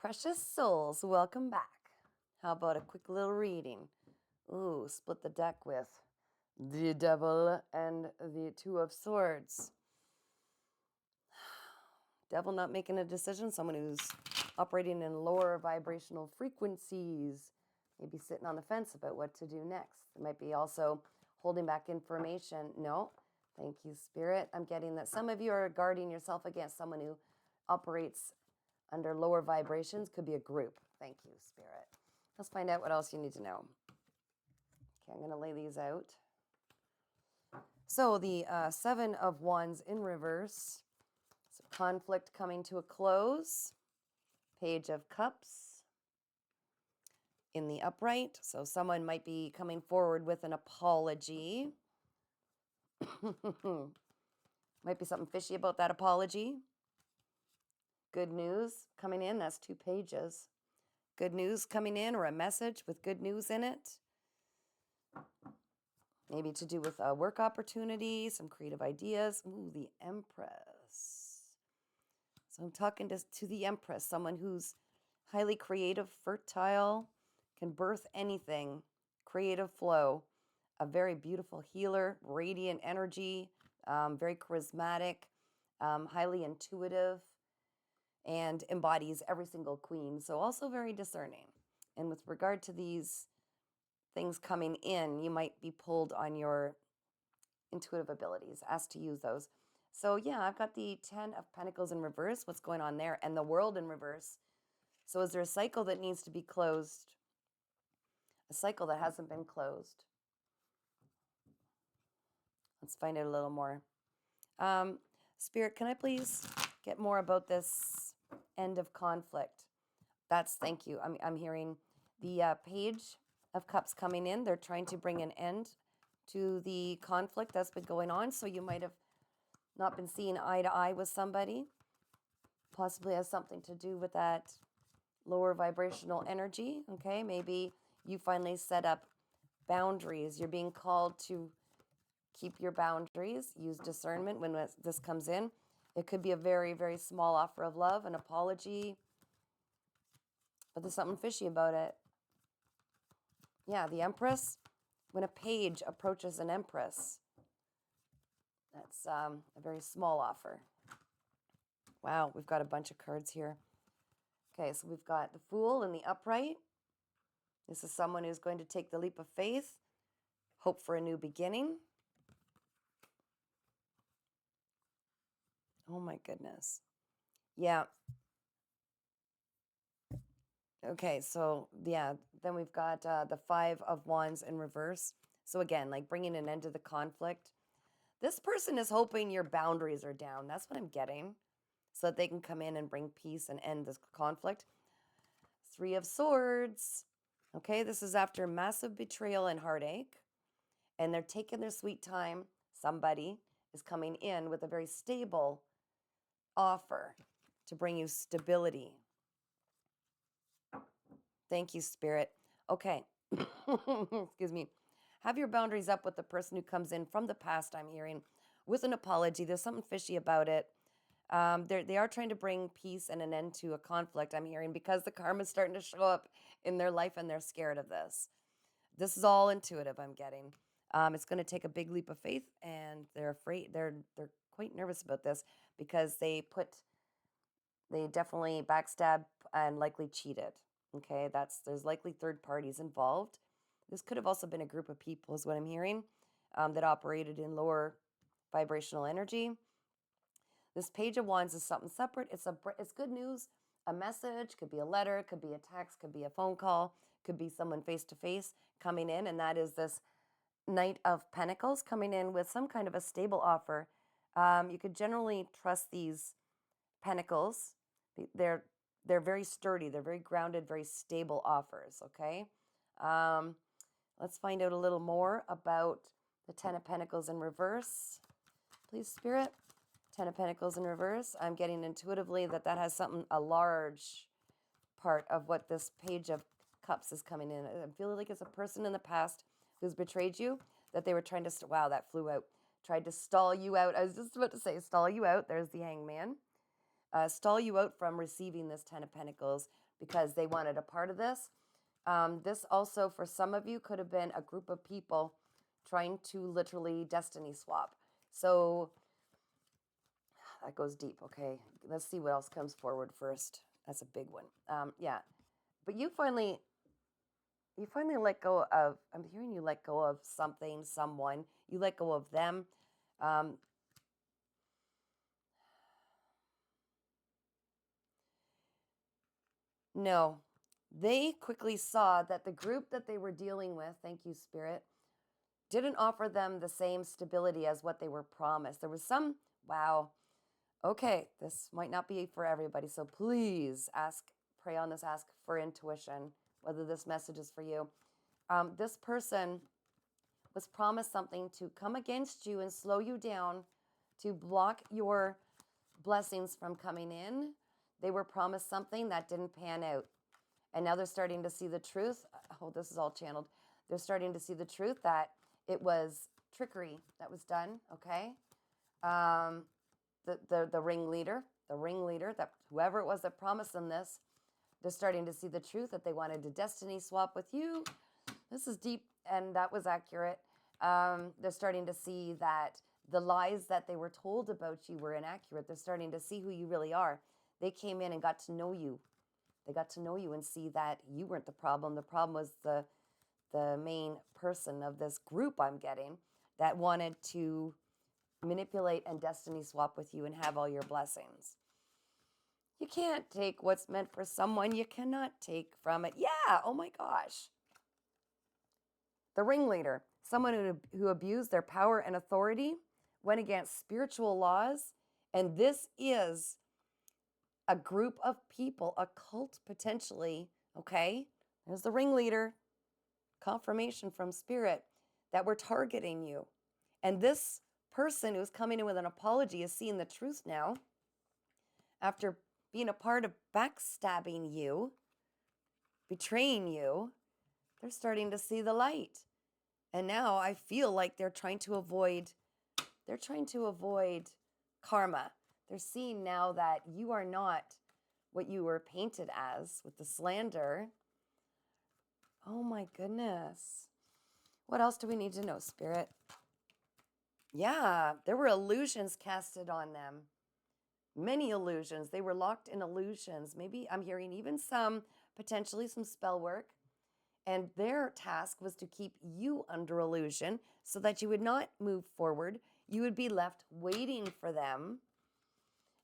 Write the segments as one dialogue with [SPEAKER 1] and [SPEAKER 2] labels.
[SPEAKER 1] Precious souls, welcome back. How about a quick little reading? Ooh, split the deck with the Devil and the Two of Swords. Devil not making a decision, someone who's operating in lower vibrational frequencies, maybe sitting on the fence about what to do next. It might be also holding back information. No, thank you, Spirit. I'm getting that some of you are guarding yourself against someone who operates under lower vibrations. Could be a group. Thank you, Spirit. Let's find out what else you need to know. Okay, I'm going to lay these out. So the Seven of Wands in reverse. So conflict coming to a close. Page of Cups in the upright. So someone might be coming forward with an apology. Might be something fishy about that apology. Good news coming in. That's 2 pages. Good news coming in, or a message with good news in it. Maybe to do with a work opportunity, some creative ideas. Ooh, the Empress. So I'm talking to the Empress, someone who's highly creative, fertile, can birth anything, creative flow, a very beautiful healer, radiant energy, very charismatic, highly intuitive, and embodies every single queen. So also very discerning. And with regard to these things coming in, you might be pulled on your intuitive abilities, asked to use those. So yeah, I've got the 10 of Pentacles in reverse. What's going on there? And the World in reverse. So is there a cycle that needs to be closed? A cycle that hasn't been closed. Let's find out a little more. Spirit, can I please get more about this end of conflict? Thank you. I'm hearing the Page of Cups coming in. They're trying to bring an end to the conflict that's been going on. So you might have not been seeing eye to eye with somebody. Possibly has something to do with that lower vibrational energy. Okay, maybe you finally set up boundaries. You're being called to keep your boundaries. Use discernment when this comes in. It could be a very, very small offer of love, an apology, but there's something fishy about it. Yeah, the Empress. When a page approaches an Empress, that's a very small offer. Wow, we've got a bunch of cards here. Okay, so we've got the Fool in the upright. This is someone who's going to take the leap of faith, hope for a new beginning. Oh my goodness. Yeah. Okay, so yeah, then we've got the 5 of Wands in reverse. So again, like bringing an end to the conflict. This person is hoping your boundaries are down. That's what I'm getting. So that they can come in and bring peace and end this conflict. 3 of Swords. Okay, this is after massive betrayal and heartache. And they're taking their sweet time. Somebody is coming in with a very stable offer to bring you stability. Thank you, Spirit. Okay. Excuse me. Have your boundaries up with the person who comes in from the past, I'm hearing, with an apology. There's something fishy about it. They are trying to bring peace and an end to a conflict, I'm hearing, because the karma is starting to show up in their life and they're scared of this. This is all intuitive, I'm getting. It's going to take a big leap of faith, and they're afraid. They're quite nervous about this because they definitely backstab and likely cheated. Okay, there's likely third parties involved. This could have also been a group of people, is what I'm hearing, that operated in lower vibrational energy. This Page of Wands is something separate. It's good news, a message, could be a letter, could be a text, could be a phone call, could be someone face-to-face coming in, and that is this Knight of Pentacles coming in with some kind of a stable offer. You could generally trust these Pentacles. They're very sturdy. They're very grounded, very stable offers, okay? Let's find out a little more about the 10 of Pentacles in reverse. Please, Spirit. 10 of Pentacles in reverse. I'm getting intuitively that has a large part of what this Page of Cups is coming in. I'm feeling like it's a person in the past who's betrayed you, that they were trying to, wow, that flew out. Tried to stall you out. I was just about to say, stall you out. There's the Hangman. stall you out from receiving this 10 of Pentacles because they wanted a part of this. This also, for some of you, could have been a group of people trying to literally destiny swap. So that goes deep. Okay, let's see what else comes forward first. That's a big one. Yeah, but you finally let go of, I'm hearing you let go of something, someone. You let go of them. No, they quickly saw that the group that they were dealing with, thank you, Spirit, didn't offer them the same stability as what they were promised. There was some, wow, okay, this might not be for everybody. So please pray on this, ask for intuition, whether this message is for you. This person was promised something to come against you and slow you down, to block your blessings from coming in. They were promised something that didn't pan out. And now they're starting to see the truth. Oh, this is all channeled. They're starting to see the truth that it was trickery that was done, okay? The ringleader, that whoever it was that promised them this, they're starting to see the truth that they wanted to destiny swap with you. This is deep, and that was accurate. They're starting to see that the lies that they were told about you were inaccurate. They're starting to see who you really are. They came in and got to know you. They got to know you and see that you weren't the problem. The problem was the main person of this group I'm getting that wanted to manipulate and destiny swap with you and have all your blessings. You can't take what's meant for someone. You cannot take from it. Yeah, oh my gosh. The ringleader, someone who abused their power and authority, went against spiritual laws, and this is a group of people, a cult potentially, okay? There's the ringleader, confirmation from Spirit that we're targeting you. And this person who's coming in with an apology is seeing the truth now. After being a part of backstabbing you, betraying you, they're starting to see the light. And now I feel like they're trying to avoid karma. They're seeing now that you are not what you were painted as with the slander. Oh my goodness. What else do we need to know, Spirit? Yeah, there were illusions casted on them. Many illusions. They were locked in illusions. Maybe I'm hearing even potentially some spell work. And their task was to keep you under illusion so that you would not move forward. You would be left waiting for them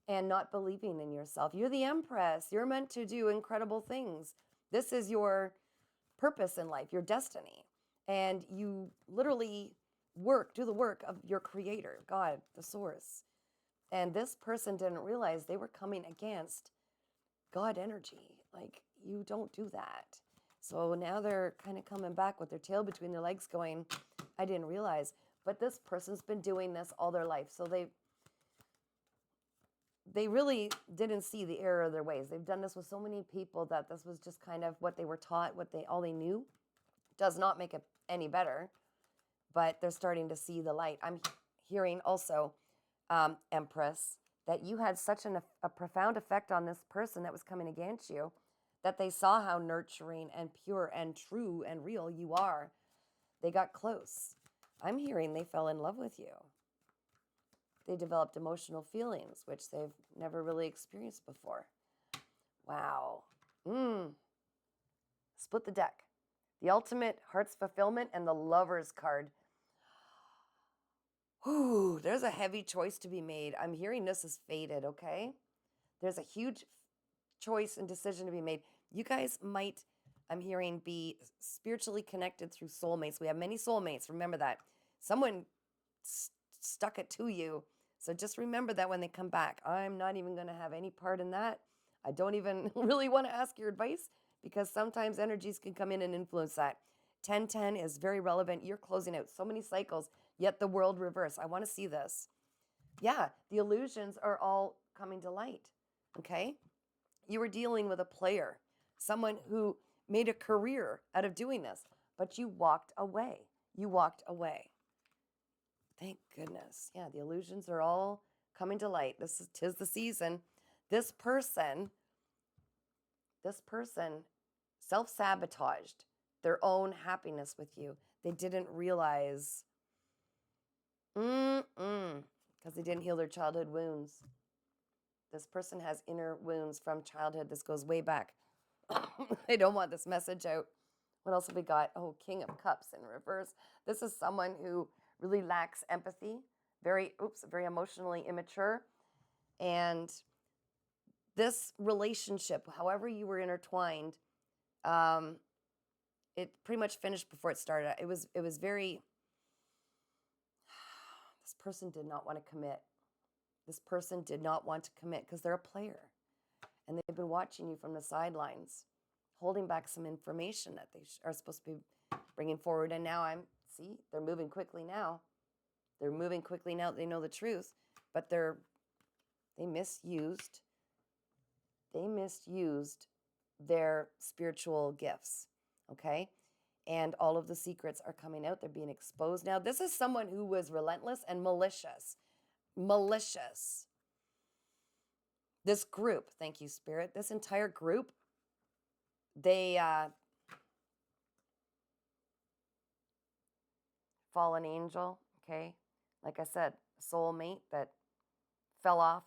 [SPEAKER 1] and not believing in yourself. You're the Empress. You're meant to do incredible things. This is your purpose in life, your destiny. And you literally do the work of your creator, God, the source. And this person didn't realize they were coming against God energy. Like, you don't do that. So now they're kind of coming back with their tail between their legs going, I didn't realize. But this person's been doing this all their life. So they really didn't see the error of their ways. They've done this with so many people that this was just kind of what they were taught, all they knew. Does not make it any better, but they're starting to see the light. I'm hearing also, Empress, that you had such a profound effect on this person that was coming against you, that they saw how nurturing and pure and true and real you are. They got close. I'm hearing they fell in love with you. They developed emotional feelings, which they've never really experienced before. Wow. Split the deck. The ultimate heart's fulfillment and the Lover's card. Ooh, there's a heavy choice to be made. I'm hearing this is fated, okay? There's a huge choice and decision to be made. You guys might, I'm hearing, be spiritually connected through soulmates. We have many soulmates. Remember that. Someone stuck it to you. So just remember that when they come back. I'm not even going to have any part in that. I don't even really want to ask your advice because sometimes energies can come in and influence that. 1010 is very relevant. You're closing out so many cycles, yet the world reverse. I want to see this. Yeah, the illusions are all coming to light, okay? You were dealing with a player, someone who made a career out of doing this, but you walked away. You walked away. Thank goodness. Yeah, the illusions are all coming to light. 'Tis the season. This person self-sabotaged their own happiness with you. They didn't realize, because they didn't heal their childhood wounds. This person has inner wounds from childhood. This goes way back. I don't want this message out. What else have we got? Oh, King of Cups in reverse. This is someone who really lacks empathy, very emotionally immature. And this relationship, however you were intertwined, it pretty much finished before it started. It was very, this person did not want to commit. This person did not want to commit because they're a player. And they've been watching you from the sidelines, holding back some information that they are supposed to be bringing forward. And now they're moving quickly now. They're moving quickly now. They know the truth, but they misused their spiritual gifts, okay? And all of the secrets are coming out. They're being exposed now. This is someone who was relentless and malicious. This group, thank you, Spirit, this entire group, they fallen angel, okay? Like I said, soulmate that fell off,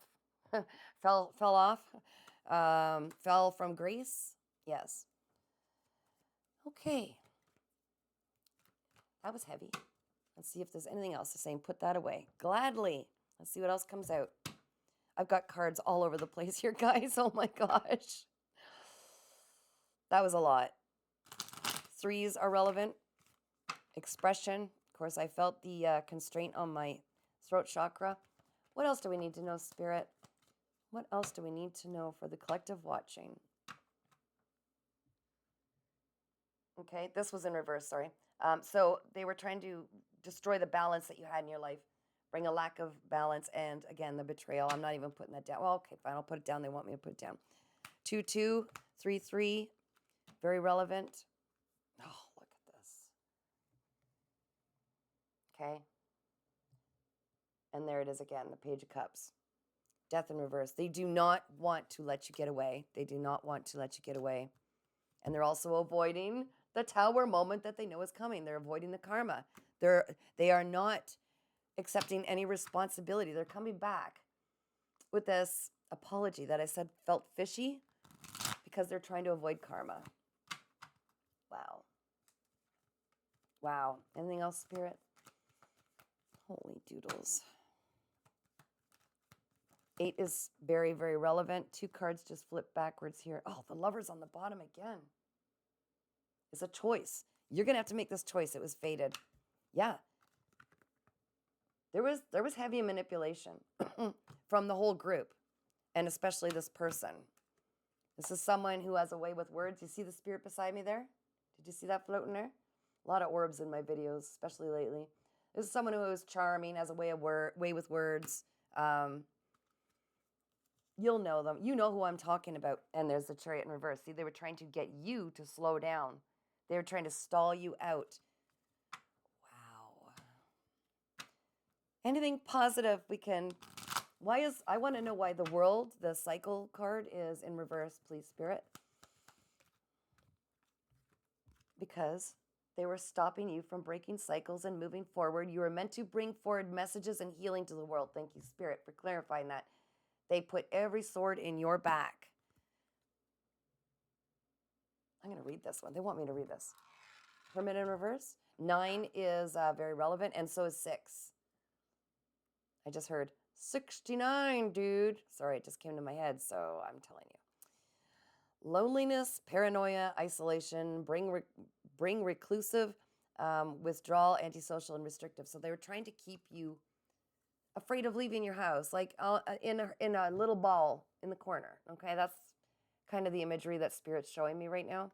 [SPEAKER 1] fell from grace. Yes. Okay. That was heavy. Let's see if there's anything else. The same. Put that away. Gladly. Let's see what else comes out. I've got cards all over the place here, guys. Oh my gosh. That was a lot. Threes are relevant. Expression. Of course, I felt the constraint on my throat chakra. What else do we need to know, Spirit? What else do we need to know for the collective watching? Okay, this was in reverse, sorry. So they were trying to destroy the balance that you had in your life, bring a lack of balance, and again, the betrayal. I'm not even putting that down. Well, okay, fine, I'll put it down. They want me to put it down. 2-2, 3-3, very relevant. Oh, look at this. Okay. And there it is again, the Page of Cups. Death in reverse. They do not want to let you get away. They do not want to let you get away. And they're also avoiding the tower moment that they know is coming. They're avoiding the karma. They are not accepting any responsibility. They're coming back with this apology that I said felt fishy because they're trying to avoid karma. Wow. Wow. Anything else, Spirit? Holy doodles. 8 is very, very relevant. 2 cards just flip backwards here. Oh, the Lover's on the bottom again. It's a choice. You're going to have to make this choice. It was fated. Yeah. There was heavy manipulation from the whole group, and especially this person. This is someone who has a way with words. You see the Spirit beside me there? Did you see that floating there? A lot of orbs in my videos, especially lately. This is someone who is charming, has a way with words. You'll know them. You know who I'm talking about. And there's the Chariot in reverse. See, they were trying to get you to slow down. They were trying to stall you out. Wow. Anything positive we can... I want to know why the World, the cycle card, is in reverse, please, Spirit. Because they were stopping you from breaking cycles and moving forward. You were meant to bring forward messages and healing to the world. Thank you, Spirit, for clarifying that. They put every sword in your back. I'm going to read this one. They want me to read this. Hermit in reverse. 9 is very relevant, and so is 6. I just heard 69, dude. Sorry, it just came to my head, so I'm telling you. Loneliness, paranoia, isolation, bring reclusive, withdrawal, antisocial, and restrictive. So they were trying to keep you afraid of leaving your house, like in a little ball in the corner. Okay, that's kind of the imagery that Spirit's showing me right now.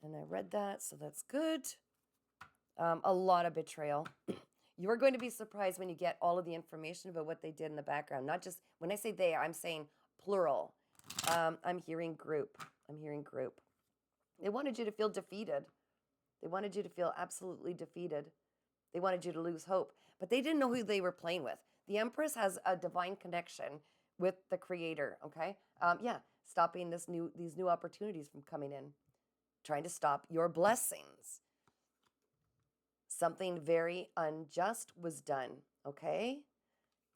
[SPEAKER 1] And I read that, so that's good. A lot of betrayal. You're going to be surprised when you get all of the information about what they did in the background. Not just, when I say they, I'm saying plural. I'm hearing group. They wanted you to feel defeated. They wanted you to feel absolutely defeated. They wanted you to lose hope. But they didn't know who they were playing with. The Empress has a divine connection with the creator, okay? Yeah, stopping these new opportunities from coming in, trying to stop your blessings. Something very unjust was done, okay?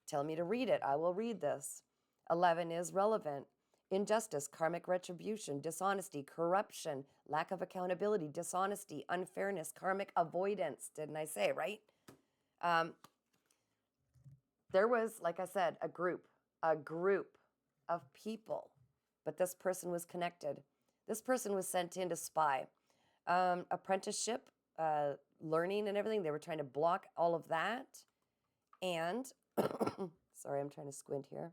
[SPEAKER 1] Tell me to read it. I will read this. 11 is relevant. Injustice, karmic retribution, dishonesty, corruption, lack of accountability, dishonesty, unfairness, karmic avoidance. Didn't I say, right? There was, like I said, a group of people, but this person was connected. This person was sent in to spy. Apprenticeship, learning and everything, they were trying to block all of that. And, sorry, I'm trying to squint here.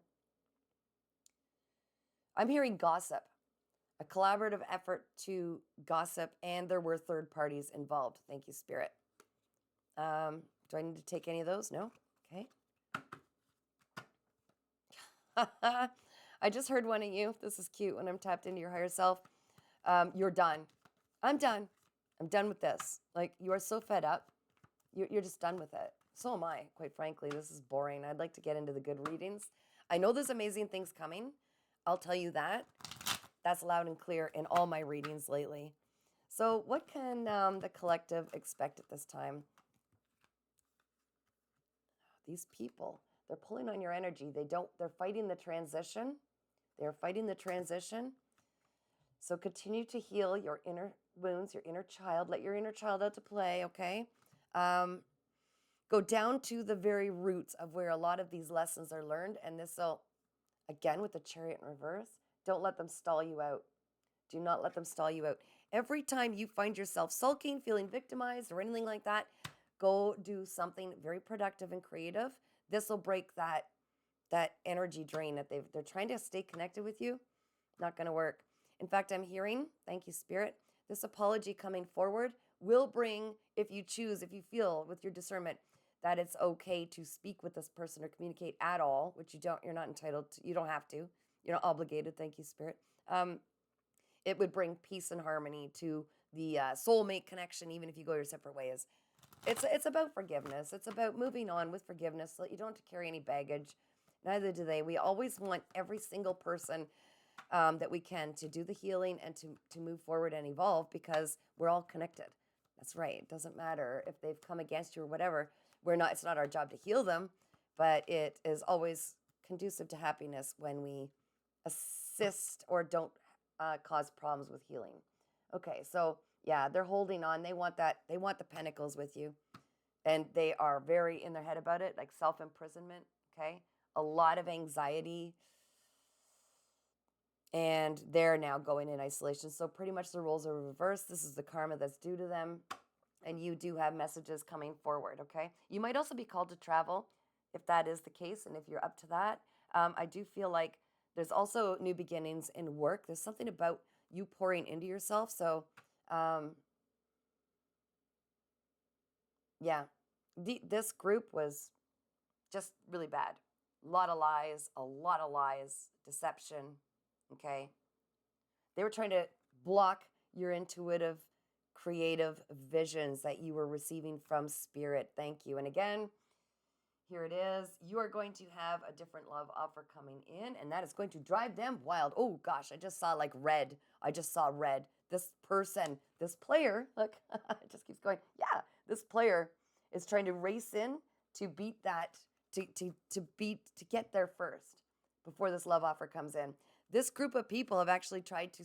[SPEAKER 1] I'm hearing gossip, a collaborative effort to gossip, and there were third parties involved. Thank you, Spirit. Do I need to take any of those? No? Okay. I just heard one of you. This is cute when I'm tapped into your higher self. You're done. I'm done. I'm done with this. Like, you are so fed up. You're just done with it. So am I, quite frankly. This is boring. I'd like to get into the good readings. I know there's amazing things coming. I'll tell you that. That's loud and clear in all my readings lately. So what can the collective expect at this time? These people, they're pulling on your energy. They're fighting the transition. They're fighting the transition. So continue to heal your inner wounds, your inner child. Let your inner child out to play, okay? Go down to the very roots of where a lot of these lessons are learned. And this will, again, with the Chariot in reverse, don't let them stall you out. Do not let them stall you out. Every time you find yourself sulking, feeling victimized, or anything like that, go do something very productive and creative. This will break that energy drain that they're trying to stay connected with you. Not going to work. In fact, I'm hearing, thank you, Spirit, this apology coming forward will bring, if you choose, if you feel with your discernment that it's okay to speak with this person or communicate at all, which you're not entitled to, you don't have to, you're not obligated, thank you, Spirit. It would bring peace and harmony to the soulmate connection, even if you go your separate ways. It's about forgiveness. It's about moving on with forgiveness so that you don't have to carry any baggage. Neither do they. We always want every single person that we can to do the healing and to move forward and evolve, because we're all connected. That's right. It doesn't matter if they've come against you or whatever. It's not our job to heal them, but it is always conducive to happiness when we assist or don't cause problems with healing. Okay, so yeah, they're holding on. They want the pentacles with you. And they are very in their head about it, like self-imprisonment, okay? A lot of anxiety. And they're now going in isolation. So pretty much the roles are reversed. This is the karma that's due to them. And you do have messages coming forward, okay? You might also be called to travel if that is the case and if you're up to that. I do feel like there's also new beginnings in work. There's something about you pouring into yourself. So, yeah, this group was just really bad. A lot of lies, deception, okay? They were trying to block your intuitive, creative visions that you were receiving from Spirit. Thank you. And again, here it is. You are going to have a different love offer coming in, and that is going to drive them wild. Oh gosh, I just saw like red. I just saw red. This person, this player, look, it just keeps going. Yeah, this player is trying to race in to beat that, to get there first before this love offer comes in. This group of people have actually tried to